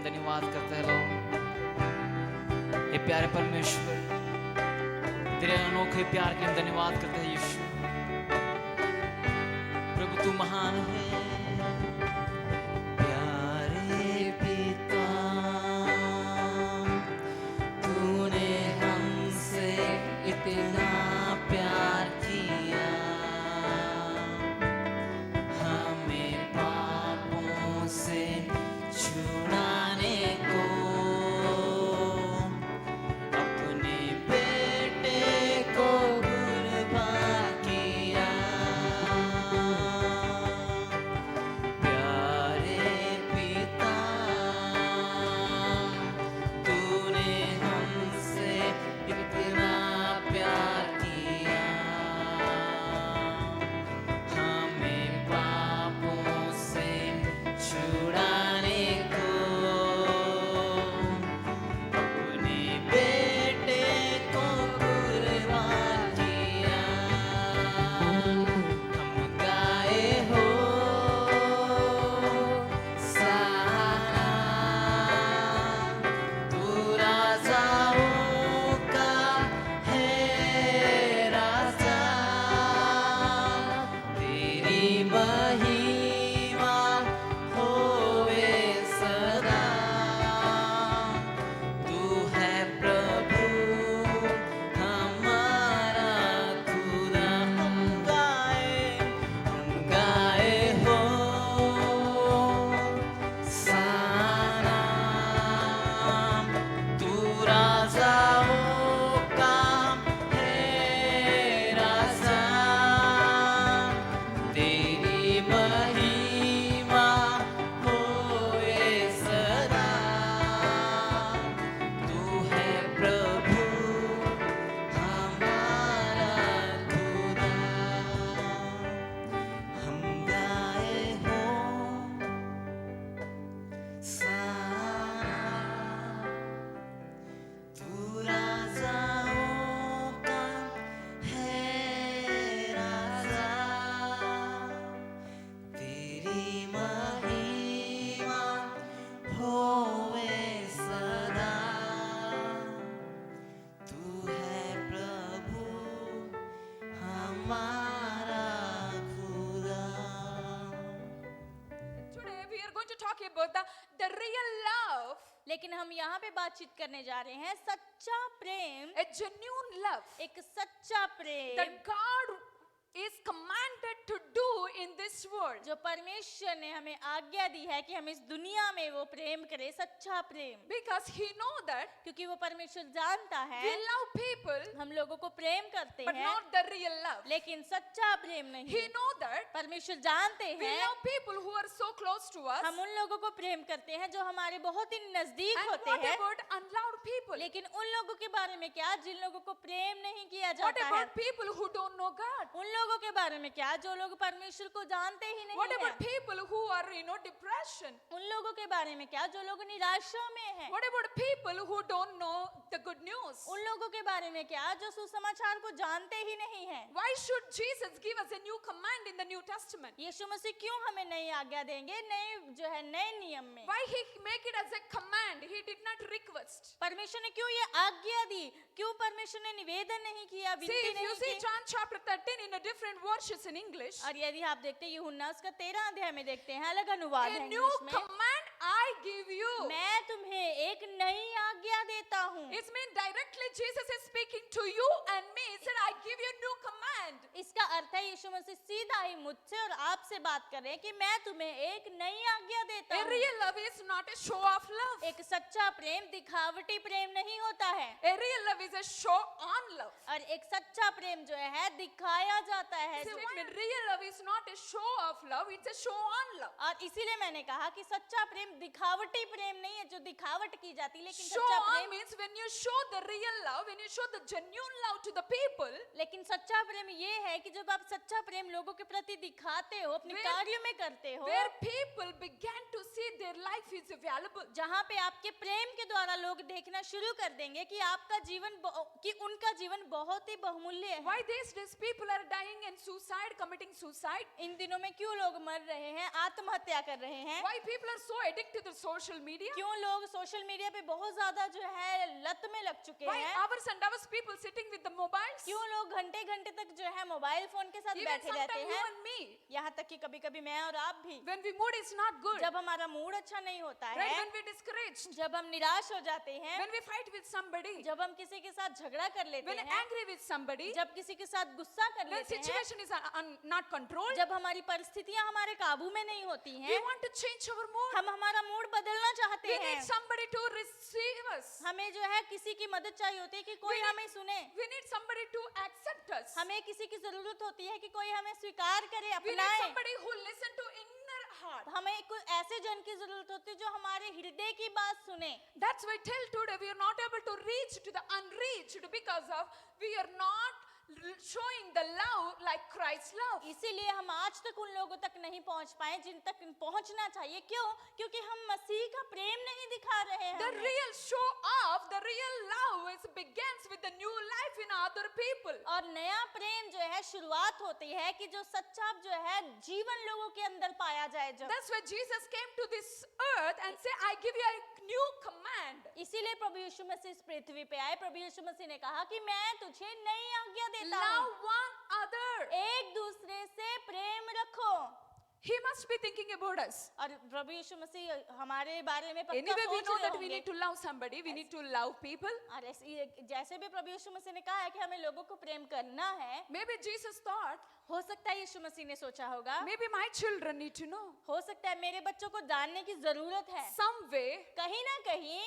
हम धन्यवाद करते हैं लॉर्ड। ये प्यारे परमेश्वर, तेरे अनोखे प्यार के हम धन्यवाद करते हैं यीशु। प्रभु तू महान है। प्यारे पिता, तूने हमसे इतना प्यार किया, हमें पापों से छुड़ाने को अपने बेटे को कुर्बान किया। प्यारे पिता, तूने हमसे इतना प्यार किया, हमें पापों से छुड़ाने को अपने बेटे को कुर्बान किया। हम गाए हो सहारा, तू राजाओं का है राजा, तेरी महिमा होवे सदा। तू है प्रभु हमारा खुदा। हम गाए हो सारा, तू राजाओं का है राजा, तेरी महिमा होए सदा। तू है प्रभु हमारा खुदा। हम गाए हो सारा, तू राजाओं का है राजा, तेरी महिमा होवे सदा। तू है प्रभु हमारा खुदा। Today we are going to talk about the real love, लेकिन हम यहाँ पे बातचीत करने जा रहे हैं सच्चा प्रेम, a genuine love एक सच्चा प्रेम that God is commanded to do in this world. जो परमेश्वर ने हमें आज्ञा दी है कि हम इस दुनिया में वो प्रेम करें, सच्चा प्रेम। Because he know that क्योंकि वो परमेश्वर जानता है we love people हम लोगों को प्रेम करते but हैं, not the real love. लेकिन सच्चा प्रेम नहीं। He know that परमेश्वर जानते we हैं love people who are so close to us. हम उन लोगों को प्रेम करते हैं जो हमारे बहुत ही नजदीक And होते what हैं, about unloved people? लेकिन उन लोगों के बारे में क्या जिन लोगों को प्रेम नहीं किया What जाता है? about people who don't know God? उन लोगों के बारे में क्या जो लोग परमेश्वर को जानते ही नहीं What हैं? about people who are, depression? उन लोगों के बारे में क्या जो लोग निराशा में हैं? What about people who don't know the good news? उन लोगों के बारे में क्या जो सुसमाचार को जानते ही नहीं हैं? Why should Jesus give us a new command in the New Testament? यीशु मसीह क्यों हमें नई आज्ञा देंगे, नए नियम में? Why he make it as a command? He did not request. परमेश्वर ने क्यों ये आज्ञा दी? क्यों परमेश्वर ने निवेदन नहीं किया, See, विनती if you नहीं see की? John chapter 13 in a different versions in English, और यदि आप देखते हैं यूहन्ना उसका 13 अध्याय में देखते हैं, अलग अनुवाद a है new इंग्लिश में। command I give you. मैं तुम्हें एक नई आज्ञा देता हूँ। It means directly Jesus is speaking to you and me. He said, I give you a new command. इसका अर्थ है यीशु मसीह सीधा ही मुझसे और आपसे बात कर रहे हैं कि मैं तुम्हें एक नई आज्ञा देता A हूँ। real love is not a show off love. एक सच्चा प्रेम दिखावटी प्रेम नहीं होता है, A real love is a show on love. और एक सच्चा प्रेम जो है दिखाया जाता है। See, real love is not a show off love, it's a show on love. और इसीलिए मैंने कहा कि सच्चा प्रेम दिखावटी प्रेम नहीं है जो दिखावट की जाती, लेकिन Show सच्चा on Prem, means when you show the real love, when you show the genuine love to the people, लेकिन सच्चा प्रेम ये है कि जब आप सच्चा प्रेम लोगों के प्रति दिखाते हो, अपने Where- कार्यों में करते हो, where people began to see their life is valuable. जहाँ पे आपके प्रेम के द्वारा लोग देखना शुरू कर देंगे कि आपका जीवन कि उनका जीवन बहुत ही बहुमूल्य है। Why these days people are dying in suicide, committing suicide? इन दिनों में क्यों लोग मर रहे हैं, आत्महत्या कर रहे हैं? Why people are so addicted to the social media? क्यों लोग सोशल मीडिया पे बहुत ज्यादा जो है लत में लग चुके Why हैं? hours and hours people sitting with the mobiles? क्यों लोग घंटे घंटे तक जो है मोबाइल फोन के साथ Even बैठे रहते sometimes you हैं? and me, यहाँ तक कि कभी कभी मैं और आप भी, when we mood is not good, जब हमारा मूड अच्छा नहीं होता right? है, When we discouraged, जब हम निराश हो जाते हैं, when we fight with somebody, जब हम किसी के साथ झगड़ा कर लेते when हैं, angry with somebody, जब किसी के साथ गुस्सा कर when लेते हैं, situation is not controlled, जब हमारी परिस्थितियां हमारे काबू में नहीं होती we हैं, want to change our mood. हम हमारा मूड बदलना चाहते We need हैं, somebody to receive us. हमें जो है किसी की मदद चाहिए होती है कि कोई need- हमें सुने, We need somebody to accept us. हमें किसी की जरूरत होती है कि कोई हमें स्वीकार करे, We need अपनाए। somebody who listen to inner heart. हमें कोई ऐसे जन की जरूरत होती है जो हमारे हृदय की बात सुने। That's why till today we are not able to reach to the unreached because of we are not showing the love like Christ's love. इसीलिए हम आज तक उन लोगों तक नहीं पहुंच पाए जिन तक पहुंचना चाहिए। क्यों? क्योंकि हम मसीह का प्रेम नहीं दिखा रहे हैं The हमें। real show off, the real love is begins with the new life in other people. और नया प्रेम जो है शुरुआत होती है कि जो सच्चा जो है जीवन लोगों के अंदर पाया जाए। जब That's why Jesus came to this earth and say, I give you a new command. इसीलिए प्रभु यीशु मसीह इस पृथ्वी पे आए। प्रभु यीशु मसीह ने कहा कि मैं तुझे नई आज्ञा देता Love हूँ, one other. एक दूसरे से प्रेम रखो। He must be thinking about us. और प्रभु यीशु मसीह हमारे बारे में पक्का Anyway, we सोच know रहे that we होंगे। need to love somebody. We need to love people. और जैसे भी प्रभु यीशु मसीह ने कहा है कि हमें लोगों को प्रेम करना है, Maybe Jesus thought, हो सकता है यीशु मसीह ने सोचा होगा, maybe my children need to know. हो सकता है मेरे बच्चों को जानने की जरूरत है। Some way, कहीं ना कहीं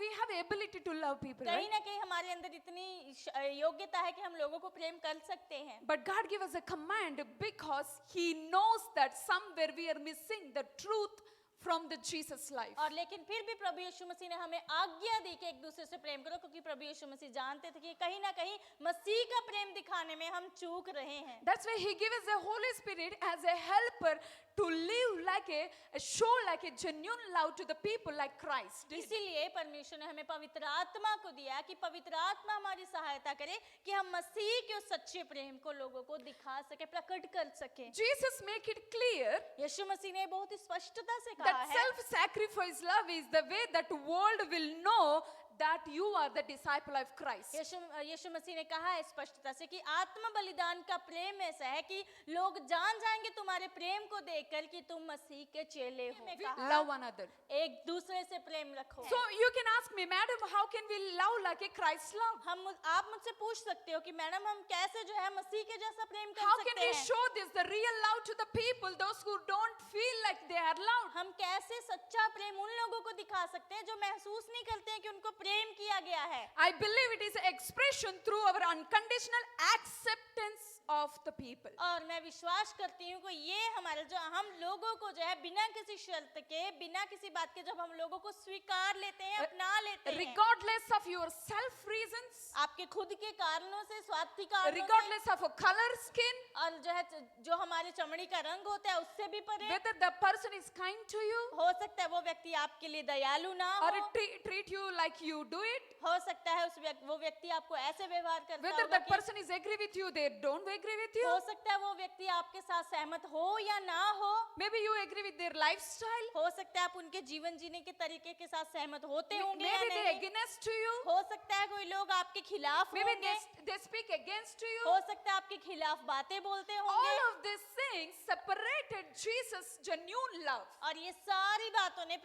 we have ability to love people, कहीं right? ना कहीं हमारे अंदर इतनी योग्यता है कि हम लोगों को प्रेम कर सकते हैं। But God gave us a command because He knows that somewhere we are missing the truth from the Jesus life. और लेकिन फिर भी प्रभु यीशु मसीह ने हमें आज्ञा दी कि एक दूसरे से प्रेम करो, क्योंकि प्रभु यीशु मसीह जानते थे कि कहीं ना कहीं मसीह का प्रेम दिखाने में हम चूक रहे हैं। That's why He gave us the Holy Spirit as a helper to live like a show like a genuine love to the people like Christ did. इसीलिए परमेश्वर ने हमें पवित्र आत्मा को दिया कि पवित्र आत्मा हमारी सहायता करे कि हम मसीह के उस सच्चे प्रेम को लोगों को दिखा सके, प्रकट कर सके। Jesus make it clear यीशु मसीह ने बहुत ही स्पष्टता से कहा that है self-sacrifice love is the way that world will know that you are the disciple of Christ. यीशु मसीह ने कहा है स्पष्टता से कि आत्म बलिदान का प्रेम ऐसा है कि लोग जान जाएंगे तुम्हारे प्रेम को देखकर कि तुम मसीह के चेले हो। We love one another. एक दूसरे से प्रेम रखो। So you can ask me, madam, how can we love like a Christ love? आप मुझसे पूछ सकते हो कि मैडम हम कैसे जो है मसीह के जैसा प्रेम कर How can सकते we हैं? show this, the real love to the people, those who don't feel like they are loved? हम कैसे सच्चा प्रेम उन लोगों को दिखा सकते हैं जो महसूस नहीं करते हैं कि उनको प्रेम किया गया है। I believe it is an expression through our unconditional acceptance of the people. और मैं विश्वास करती हूँ कि ये हमारे जो हम लोगों को जो है बिना किसी शर्त के, बिना किसी बात के जब हम लोगों को स्वीकार लेते हैं, अपना लेते हैं, Regardless of your self reasons, आपके खुद के कारणों से, स्वार्थी कारणों से, regardless of a color skin, और जो है जो हमारे चमड़ी का रंग होता है उससे भी परे, whether the person is kind to you हो सकता है वो व्यक्ति आपके लिए दयालु ना or हो, treat you like you do it, हो सकता है वो व्यक्ति आपको ऐसे व्यवहार करता whether होगा that कि person is agree with you, they don't agree with you, हो सकता है वो व्यक्ति आपके साथ सहमत हो या ना हो, maybe you agree with their lifestyle, हो सकता है आप उनके जीवन जीने के तरीके के साथ सहमत होते होंगे या maybe they नहीं, against to you, हो सकता है कोई लोग आपके खिलाफ maybe होंगे, they speak against to you. हो सकता है आपके खिलाफ बातें बोलते होंगे, All of these things separated Jesus' genuine love. और ये सारी बातों ने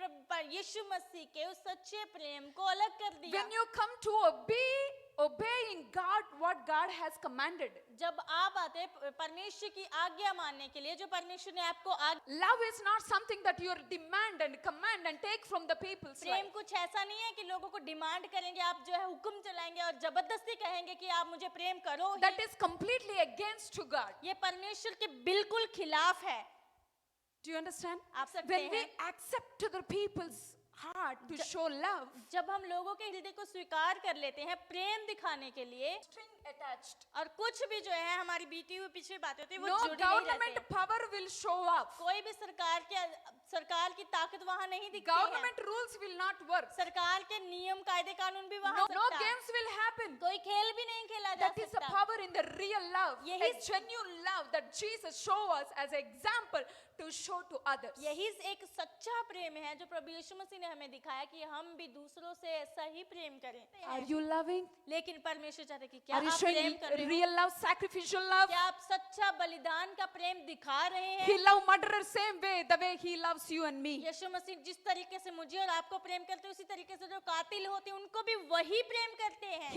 यीशु मसीह के उस सच्चे प्रेम को अलग कर दिया। When you come to obeying God, what God has commanded, जब आप आते हैं परमेश्वर की आज्ञा मानने के लिए, जो परमेश्वर ने आपको love is not something that you demand and command and take from the people's Prem life. कुछ ऐसा नहीं है कि लोगों को डिमांड करेंगे, आप जो है हुक्म चलाएंगे और जबरदस्ती कहेंगे कि आप मुझे प्रेम करो ही। That is completely against to God. ये परमेश्वर के बिल्कुल खिलाफ है। Do you understand? आप सकते When we हैं accept to the people's heart to show love, जब हम लोगों के हृदय को स्वीकार कर लेते हैं प्रेम दिखाने के लिए, attached. और कुछ भी जो है हमारी बीती हुई पिछली बातें होती है वो No जुड़ी नहीं government रहते। power will show up. कोई भी सरकार की ताकत वहाँ नहीं दिखती है। Government rules will not work. सरकार के नियम कायदे कानून भी वहाँ No हो सकता है। games will happen. कोई खेल भी नहीं खेला जा That is the सकता। power in the real love, a यही- genuine love that Jesus show us as an example to show to others. यही एक सच्चा प्रेम है जो प्रभु यीशु मसीह ने हमें दिखाया कि हम भी दूसरों से ऐसा ही प्रेम करें। Are you loving? लेकिन परमेश्वर चाहते हैं कि क्या Are you आप प्रेम showing कर रहे हो? real love, sacrificial love? क्या आप सच्चा बलिदान का प्रेम दिखा रहे हैं? He loved murderer same way, the way he loves you and me. यीशु मसीह जिस तरीके से मुझे और आपको प्रेम करते हैं उसी तरीके से जो कातिल होते हैं उनको भी वही प्रेम करते हैं।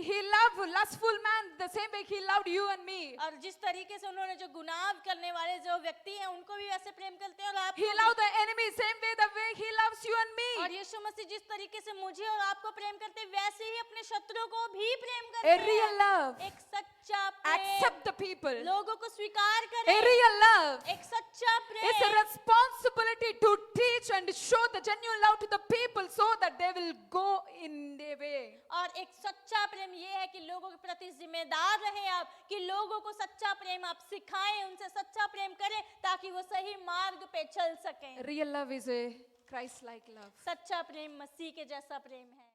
He loved lustful man the same way he loved you and me. और जिस तरीके से उन्होंने जो गुनाह करने वाले जो व्यक्ति हैं उनको भी वैसे प्रेम करते हैं और आप He loved the enemy same way the way he loves you and और me. यीशु मसीह जिस तरीके से मुझे और आपको प्रेम करते हैं वैसे ही अपने शत्रु को भी प्रेम A करते real हैं। love. एक सच्चा Accept प्रेम the people. लोगों को स्वीकार A करें। real love. एक सच्चा It's a Prem responsibility to teach and show the genuine love to the people so that they will go in their way. और एक सच्चा प्रेम ये है कि लोगों के प्रति जिम्मेदार रहें आप कि लोगों को सच्चा प्रेम आप सिखाएं उनसे सच्चा प्रेम करें ताकि वो सही मार्ग पे चल सकें। Real love is a Christ-like love. सच्चा प्रेम मसीह के जैसा प्रेम है।